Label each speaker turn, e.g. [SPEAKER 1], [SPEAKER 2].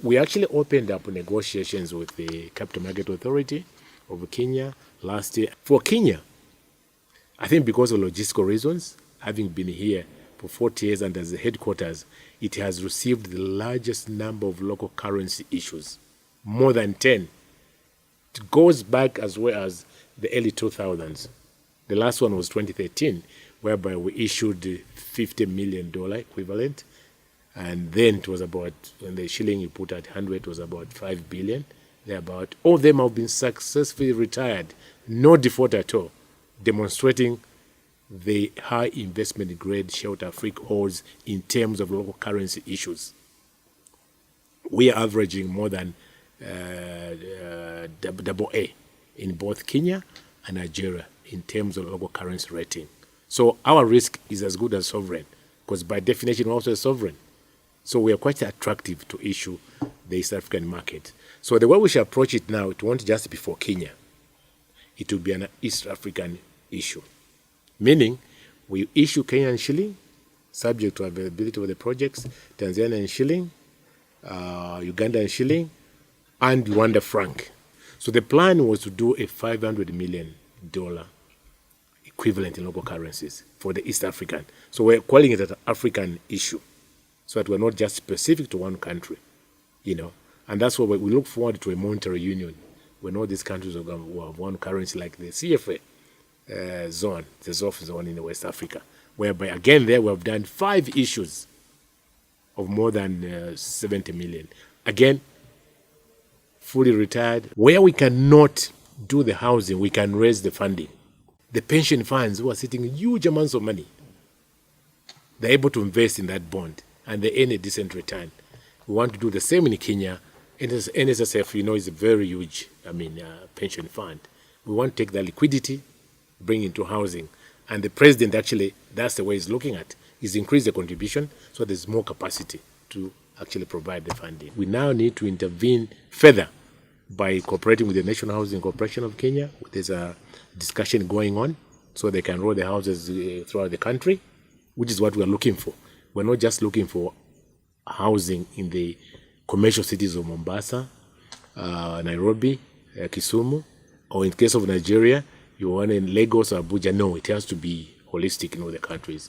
[SPEAKER 1] we actually opened up negotiations with the Capital Market Authority of Kenya last year. For Kenya, I think because of logistical reasons, having been here for 40 years and as the headquarters, it has received the largest number of local currency issues, more than 10. It goes back as well as the early 2000s. The last one was 2013, whereby we issued $50 million equivalent. And then it was about, when the shilling you put at 100, it was about 5 billion. Thereabout. All of them have been successfully retired, no default at all, demonstrating the high investment grade shelter Afrique holds in terms of local currency issues. We are averaging more than AA in both Kenya and Nigeria in terms of local currency rating. So our risk is as good as sovereign, because by definition we're also a sovereign. So we are quite attractive to issue the East African market. So the way we should approach it now, it won't just be for Kenya. It will be an East African issue. Meaning, we issue Kenyan shilling, subject to availability of the projects, Tanzanian shilling, Ugandan shilling, and Rwanda franc. So the plan was to do a $500 million equivalent in local currencies for the East African. So we're calling it an African issue, so that we're not just specific to one country, And that's why we look forward to a monetary union when all these countries will have one currency, like the CFA zone, the ZOF zone in West Africa, whereby, again, there we have done 5 issues of more than 70 million. Again, fully retired. Where we cannot do the housing, we can raise the funding. The pension funds who are sitting huge amounts of money, they're able to invest in that bond and they earn a decent return. We want to do the same in Kenya. NSSF, is a very huge, pension fund. We want to take the liquidity, bring into housing. And the president, actually, that's the way he's looking at, is increase the contribution so there's more capacity to actually provide the funding. We now need to intervene further by cooperating with the National Housing Corporation of Kenya. There's a discussion going on so they can roll the houses throughout the country, which is what we're looking for. We're not just looking for housing in the commercial cities of Mombasa, Nairobi, Kisumu, or in case of Nigeria, you want in Lagos or Abuja. No, it has to be holistic in all the countries.